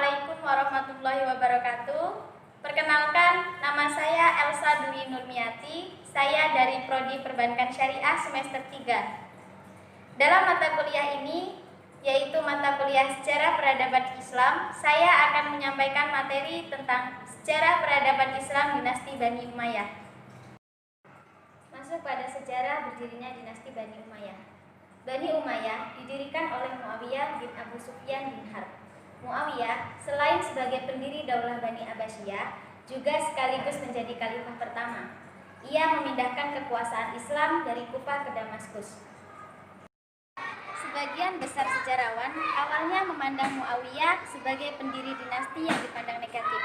Assalamualaikum warahmatullahi wabarakatuh. Perkenalkan, nama saya Elsa Dwi Nurmiati. Saya dari Prodi Perbankan Syariah semester 3. Dalam mata kuliah ini, yaitu mata kuliah Sejarah Peradaban Islam, saya akan menyampaikan materi tentang sejarah peradaban Islam dinasti Bani Umayyah. Masuk pada sejarah berdirinya dinasti Bani Umayyah. Bani Umayyah didirikan oleh Muawiyah bin Abu Sufyan bin Harb. Muawiyah selain sebagai pendiri Daulah Bani Abbasiyah, juga sekaligus menjadi khalifah pertama. Ia memindahkan kekuasaan Islam dari Kufah ke Damaskus. Sebagian besar sejarawan awalnya memandang Muawiyah sebagai pendiri dinasti yang dipandang negatif.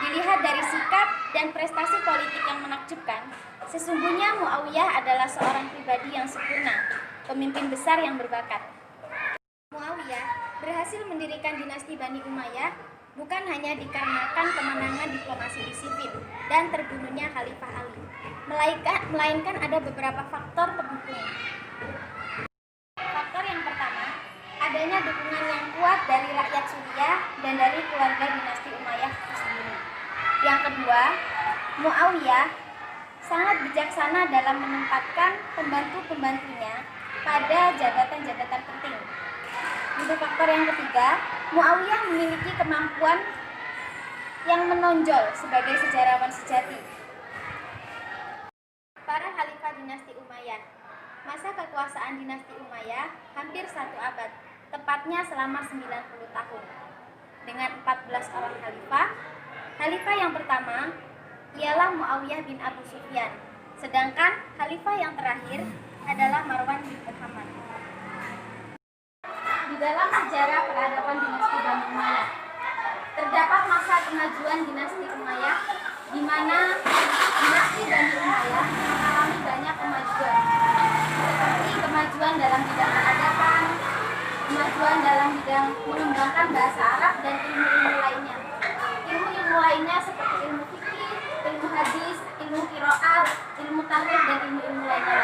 Dilihat dari sikap dan prestasi politik yang menakjubkan, sesungguhnya Muawiyah adalah seorang pribadi yang sempurna, pemimpin besar yang berbakat. Muawiyah berhasil mendirikan dinasti Bani Umayyah bukan hanya dikarenakan kemenangan diplomasi di sipil dan terbunuhnya Khalifah Ali, melainkan ada beberapa faktor pendukung. Faktor yang pertama, adanya dukungan yang kuat dari rakyat Suriah dan dari keluarga dinasti Umayyah itu sendiri. Yang kedua, Muawiyah sangat bijaksana dalam menempatkan pembantu-pembantunya pada jabatan-jabatan penting. Untuk faktor yang ketiga, Muawiyah memiliki kemampuan yang menonjol sebagai sejarawan sejati. Para khalifah dinasti Umayyah. Masa kekuasaan dinasti Umayyah hampir 1 abad, tepatnya selama 90 tahun. Dengan 14 orang khalifah, khalifah yang pertama ialah Muawiyah bin Abu Sufyan, sedangkan khalifah yang terakhir adalah Marwan bin Muhammad. Di dalam sejarah peradaban dinasti Bani Umayyah, terdapat masa kemajuan dinasti Umayyah di mana dinasti Bani Umayyah mengalami banyak kemajuan, seperti kemajuan dalam bidang peradaban, kemajuan dalam bidang mengembangkan bahasa Arab dan ilmu-ilmu lainnya. Ilmu-ilmu lainnya seperti ilmu fikih, ilmu hadis, ilmu qiraat, ilmu tarikh dan ilmu-ilmu lainnya.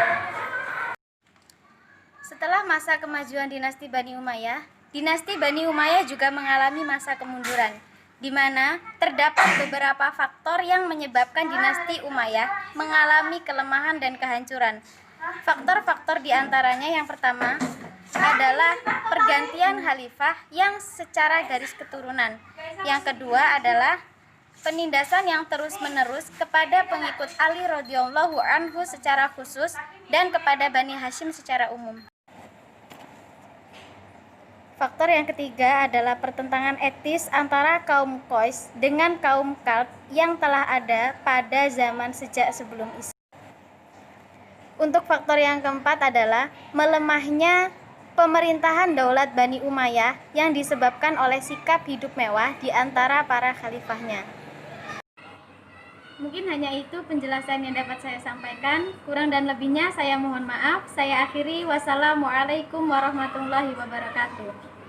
Setelah masa kemajuan dinasti Bani Umayyah juga mengalami masa kemunduran, di mana terdapat beberapa faktor yang menyebabkan dinasti Umayyah mengalami kelemahan dan kehancuran. Faktor-faktor diantaranya yang pertama adalah pergantian khalifah yang secara garis keturunan. Yang kedua adalah penindasan yang terus-menerus kepada pengikut Ali radhiyallahu anhu secara khusus dan kepada Bani Hashim secara umum. Faktor yang ketiga adalah pertentangan etis antara kaum Qais dengan kaum Kalb yang telah ada pada zaman sejak sebelum Islam. Untuk faktor yang keempat adalah melemahnya pemerintahan Daulat Bani Umayyah yang disebabkan oleh sikap hidup mewah di antara para khalifahnya. Mungkin hanya itu penjelasan yang dapat saya sampaikan. Kurang dan lebihnya saya mohon maaf. Saya akhiri. Wassalamualaikum warahmatullahi wabarakatuh.